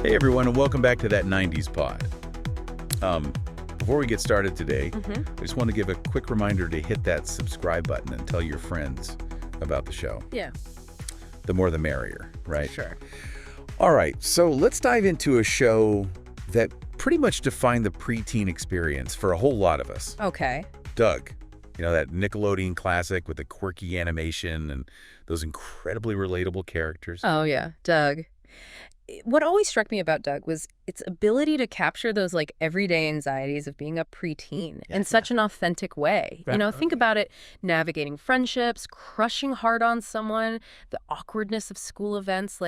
Hey everyone, and welcome back to that 90s pod. Before we get started today, I just want to give a quick reminder to hit that subscribe button and tell your friends about the show. Yeah. The more the merrier, right? Sure. All right, so let's dive into a show that pretty much defined the preteen experience for a whole lot of us. Okay. Doug. You know, that Nickelodeon classic with the quirky animation and those incredibly relatable characters. Oh, yeah. Doug. What always struck me about Doug was its ability to capture those everyday anxieties of being a preteen in such an authentic way. Think about it, navigating friendships, crushing hard on someone, the awkwardness of school events.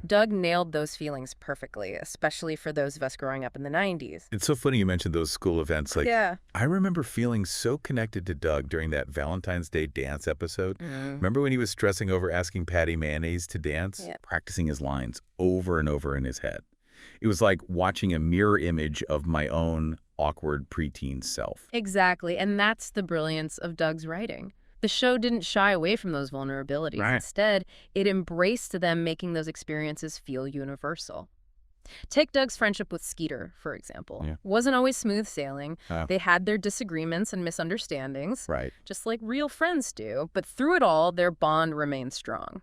Doug nailed those feelings perfectly, especially for those of us growing up in the 90s. It's so funny you mentioned those school events. I remember feeling so connected to Doug during that Valentine's Day dance episode. Remember when he was stressing over asking Patti Mayonnaise to dance? Yeah. Practicing his lines over and over in his head. It was like watching a mirror image of my own awkward preteen self. Exactly, and that's the brilliance of Doug's writing. The show didn't shy away from those vulnerabilities. Right. Instead, it embraced them, making those experiences feel universal. Take Doug's friendship with Skeeter, for example. Yeah. Wasn't always smooth sailing. Oh. They had their disagreements and misunderstandings, Right. just like real friends do. But through it all, their bond remained strong.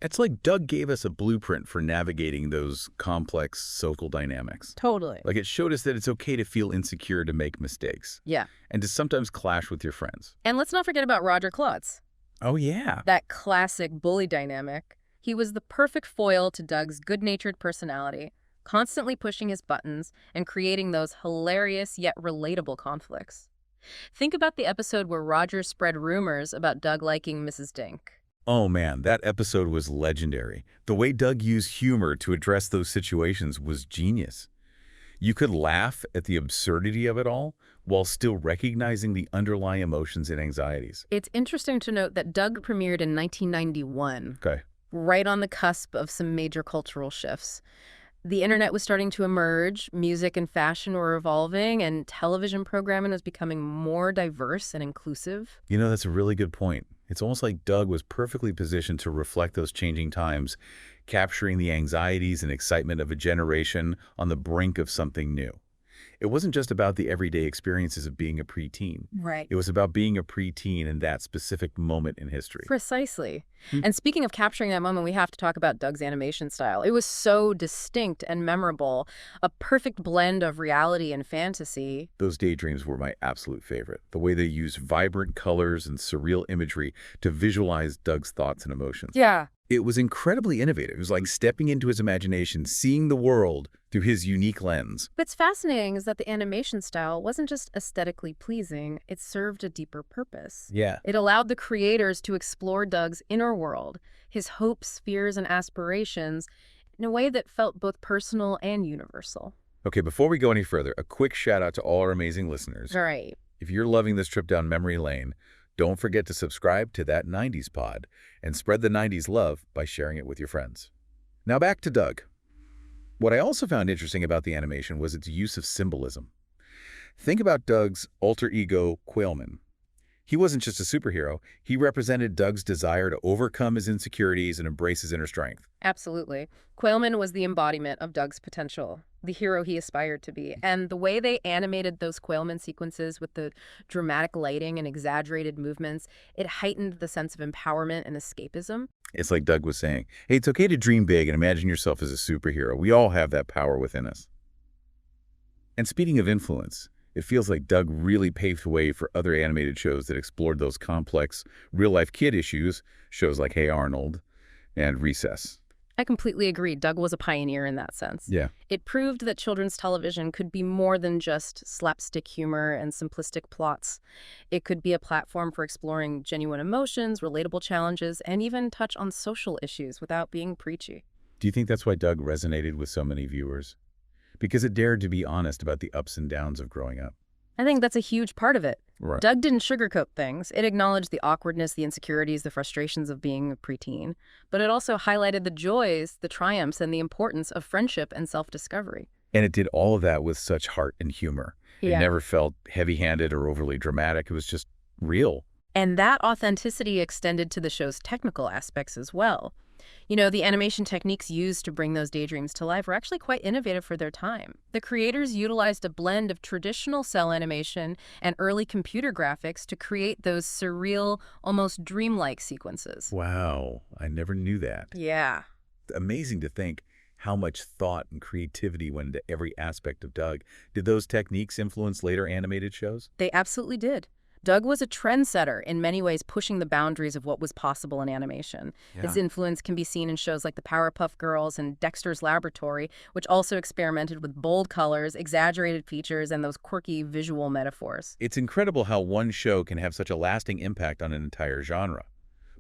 It's like Doug gave us a blueprint for navigating those complex social dynamics. Totally. It showed us that it's okay to feel insecure, to make mistakes, Yeah. and to sometimes clash with your friends. And let's not forget about Roger Klotz. Oh, yeah. That classic bully dynamic. He was the perfect foil to Doug's good-natured personality, constantly pushing his buttons and creating those hilarious yet relatable conflicts. Think about the episode where Roger spread rumors about Doug liking Mrs. Dink. Oh man, that episode was legendary. The way Doug used humor to address those situations was genius. You could laugh at the absurdity of it all while still recognizing the underlying emotions and anxieties. It's interesting to note that Doug premiered in 1991, Okay. right on the cusp of some major cultural shifts. The internet was starting to emerge, music and fashion were evolving, and television programming was becoming more diverse and inclusive. You know, that's a really good point. It's almost like Doug was perfectly positioned to reflect those changing times, capturing the anxieties and excitement of a generation on the brink of something new. It wasn't just about the everyday experiences of being a preteen. Right. It was about being a preteen in that specific moment in history. Precisely. And speaking of capturing that moment, we have to talk about Doug's animation style. It was so distinct and memorable, a perfect blend of reality and fantasy. Those daydreams were my absolute favorite. The way they used vibrant colors and surreal imagery to visualize Doug's thoughts and emotions. Yeah. It was incredibly innovative. It was like stepping into his imagination, seeing the world through his unique lens. What's fascinating is that the animation style wasn't just aesthetically pleasing, it served a deeper purpose. Yeah. It allowed the creators to explore Doug's inner world, his hopes, fears, and aspirations in a way that felt both personal and universal. Okay, before we go any further, a quick shout out to all our amazing listeners. All right. If you're loving this trip down memory lane, don't forget to subscribe to that 90s pod and spread the 90s love by sharing it with your friends. Now back to Doug. What I also found interesting about the animation was its use of symbolism. Think about Doug's alter ego, Quailman. He wasn't just a superhero. He represented Doug's desire to overcome his insecurities and embrace his inner strength. Absolutely. Quailman was the embodiment of Doug's potential, the hero he aspired to be. And the way they animated those Quailman sequences with the dramatic lighting and exaggerated movements, it heightened the sense of empowerment and escapism. It's like Doug was saying, hey, it's okay to dream big and imagine yourself as a superhero. We all have that power within us. And speaking of influence, it feels like Doug really paved the way for other animated shows that explored those complex, real-life kid issues, shows like Hey Arnold and Recess. I completely agree. Doug was a pioneer in that sense. Yeah. It proved that children's television could be more than just slapstick humor and simplistic plots. It could be a platform for exploring genuine emotions, relatable challenges, and even touch on social issues without being preachy. Do you think that's why Doug resonated with so many viewers? Because it dared to be honest about the ups and downs of growing up. I think that's a huge part of it. Right. Doug didn't sugarcoat things. It acknowledged the awkwardness, the insecurities, the frustrations of being a preteen. But it also highlighted the joys, the triumphs, and the importance of friendship and self-discovery. And it did all of that with such heart and humor. Yeah. It never felt heavy-handed or overly dramatic. It was just real. And that authenticity extended to the show's technical aspects as well. You know, the animation techniques used to bring those daydreams to life were actually quite innovative for their time. The creators utilized a blend of traditional cell animation and early computer graphics to create those surreal, almost dreamlike sequences. Wow, I never knew that. Yeah. Amazing to think how much thought and creativity went into every aspect of Doug. Did those techniques influence later animated shows? They absolutely did. Doug was a trendsetter in many ways, pushing the boundaries of what was possible in animation. His influence can be seen in shows like The Powerpuff Girls and Dexter's Laboratory, which also experimented with bold colors, exaggerated features, and those quirky visual metaphors. It's incredible how one show can have such a lasting impact on an entire genre.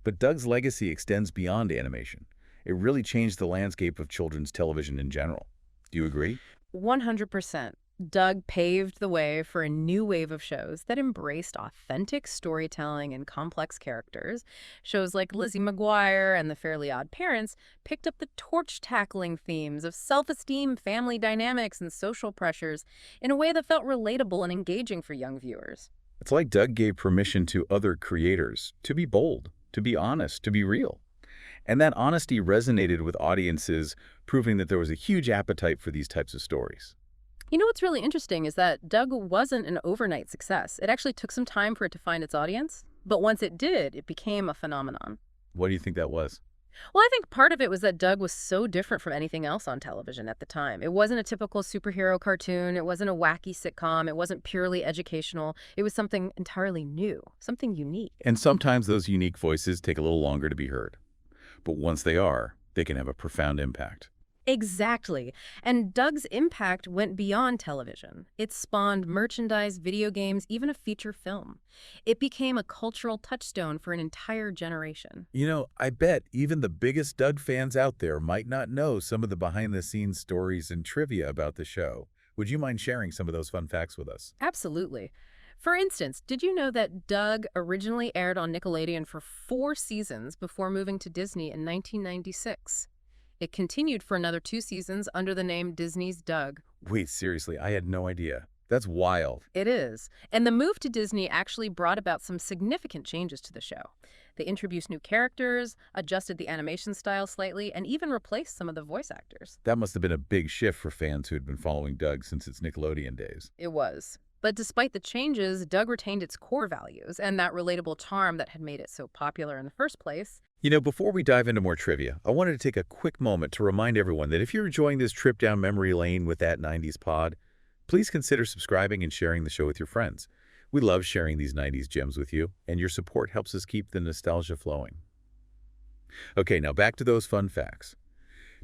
But Doug's legacy extends beyond animation. It really changed the landscape of children's television in general. Do you agree? 100%. Doug paved the way for a new wave of shows that embraced authentic storytelling and complex characters. Shows like Lizzie McGuire and The Fairly Odd Parents picked up the torch-tackling themes of self-esteem, family dynamics, and social pressures in a way that felt relatable and engaging for young viewers. It's like Doug gave permission to other creators to be bold, to be honest, to be real. And that honesty resonated with audiences, proving that there was a huge appetite for these types of stories. You know what's really interesting is that Doug wasn't an overnight success. It actually took some time for it to find its audience, but once it did, it became a phenomenon. What do you think that was? Well, I think part of it was that Doug was so different from anything else on television at the time. It wasn't a typical superhero cartoon. It wasn't a wacky sitcom. It wasn't purely educational. It was something entirely new, something unique. And sometimes those unique voices take a little longer to be heard. But once they are, they can have a profound impact. Exactly. And Doug's impact went beyond television. It spawned merchandise, video games, even a feature film. It became a cultural touchstone for an entire generation. You know, I bet even the biggest Doug fans out there might not know some of the behind-the-scenes stories and trivia about the show. Would you mind sharing some of those fun facts with us? Absolutely. For instance, did you know that Doug originally aired on Nickelodeon for 4 seasons before moving to Disney in 1996? It continued for another 2 seasons under the name Disney's Doug. Wait, seriously, I had no idea. That's wild. It is. And the move to Disney actually brought about some significant changes to the show. They introduced new characters, adjusted the animation style slightly, and even replaced some of the voice actors. That must have been a big shift for fans who had been following Doug since its Nickelodeon days. It was. But despite the changes, Doug retained its core values and that relatable charm that had made it so popular in the first place. You know, before we dive into more trivia, I wanted to take a quick moment to remind everyone that if you're enjoying this trip down memory lane with that 90s pod, please consider subscribing and sharing the show with your friends. We love sharing these 90s gems with you, and your support helps us keep the nostalgia flowing. Okay, now back to those fun facts.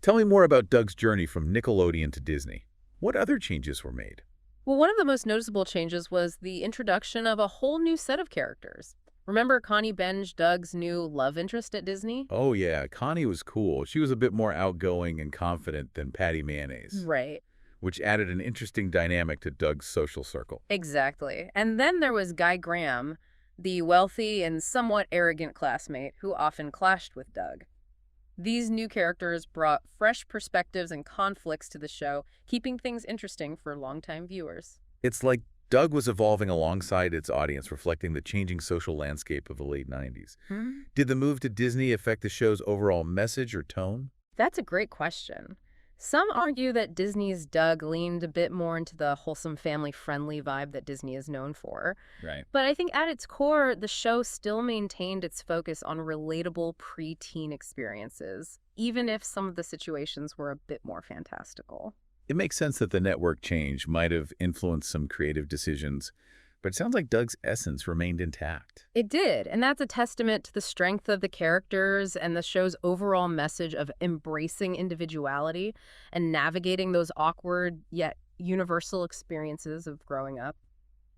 Tell me more about Doug's journey from Nickelodeon to Disney. What other changes were made? Well, one of the most noticeable changes was the introduction of a whole new set of characters. Remember Connie Benj, Doug's new love interest at Disney? Oh yeah, Connie was cool. She was a bit more outgoing and confident than Patti Mayonnaise, Right. which added an interesting dynamic to Doug's social circle. Exactly. And then there was Guy Graham, the wealthy and somewhat arrogant classmate who often clashed with Doug. These new characters brought fresh perspectives and conflicts to the show, keeping things interesting for longtime viewers. It's like Doug was evolving alongside its audience, reflecting the changing social landscape of the late 90s. Did the move to Disney affect the show's overall message or tone? That's a great question. Some argue that Disney's Doug leaned a bit more into the wholesome, family-friendly vibe that Disney is known for. Right. But I think at its core, the show still maintained its focus on relatable preteen experiences, even if some of the situations were a bit more fantastical. It makes sense that the network change might have influenced some creative decisions, but it sounds like Doug's essence remained intact. It did, and that's a testament to the strength of the characters and the show's overall message of embracing individuality and navigating those awkward yet universal experiences of growing up.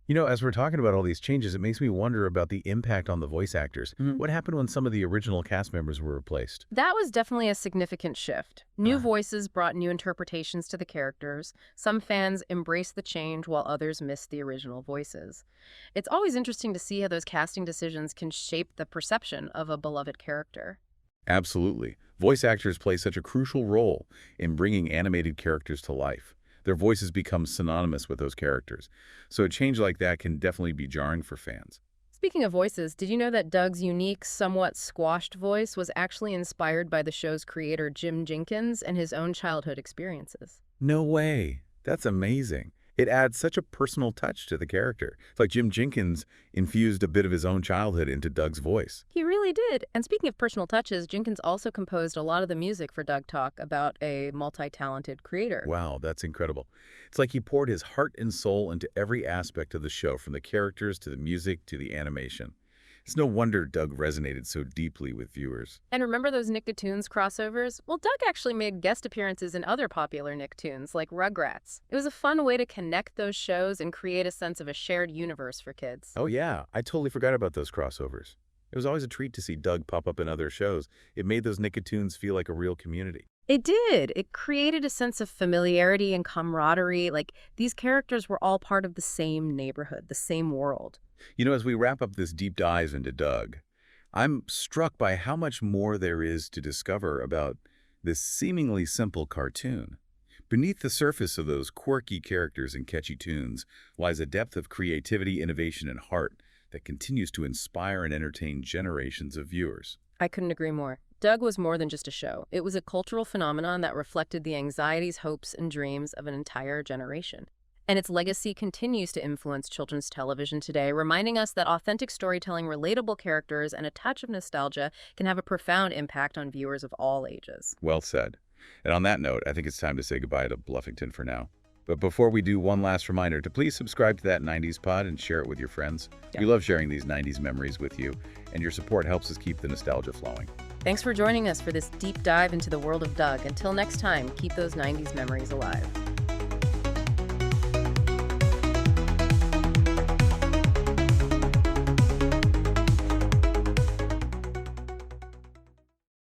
You know, as we're talking about all these changes, it makes me wonder about the impact on the voice actors. What happened when some of the original cast members were replaced? That was definitely a significant shift. New voices brought new interpretations to the characters. Some fans embraced the change while others missed the original voices. It's always interesting to see how those casting decisions can shape the perception of a beloved character. Absolutely. Voice actors play such a crucial role in bringing animated characters to life. Their voices become synonymous with those characters. So a change like that can definitely be jarring for fans. Speaking of voices, did you know that Doug's unique, somewhat squashed voice was actually inspired by the show's creator Jim Jenkins and his own childhood experiences? No way. That's amazing. It adds such a personal touch to the character. It's like Jim Jenkins infused a bit of his own childhood into Doug's voice. He really did. And speaking of personal touches, Jenkins also composed a lot of the music for Doug Talk, about a multi-talented creator. Wow, that's incredible. It's like he poured his heart and soul into every aspect of the show, from the characters to the music to the animation. It's no wonder Doug resonated so deeply with viewers. And remember those Nicktoons crossovers? Well, Doug actually made guest appearances in other popular Nicktoons, like Rugrats. It was a fun way to connect those shows and create a sense of a shared universe for kids. Oh yeah, I totally forgot about those crossovers. It was always a treat to see Doug pop up in other shows. It made those Nicktoons feel like a real community. It did. It created a sense of familiarity and camaraderie. Like, these characters were all part of the same neighborhood, the same world. You know, as we wrap up this deep dive into Doug, I'm struck by how much more there is to discover about this seemingly simple cartoon. Beneath the surface of those quirky characters and catchy tunes lies a depth of creativity, innovation, and heart that continues to inspire and entertain generations of viewers. I couldn't agree more. Doug was more than just a show. It was a cultural phenomenon that reflected the anxieties, hopes, and dreams of an entire generation. And its legacy continues to influence children's television today, reminding us that authentic storytelling, relatable characters, and a touch of nostalgia can have a profound impact on viewers of all ages. Well said. And on that note, I think it's time to say goodbye to Bluffington for now. But before we do, one last reminder to please subscribe to That 90s Pod and share it with your friends. Yeah. We love sharing these 90s memories with you, and your support helps us keep the nostalgia flowing. Thanks for joining us for this deep dive into the world of Doug. Until next time, keep those 90s memories alive.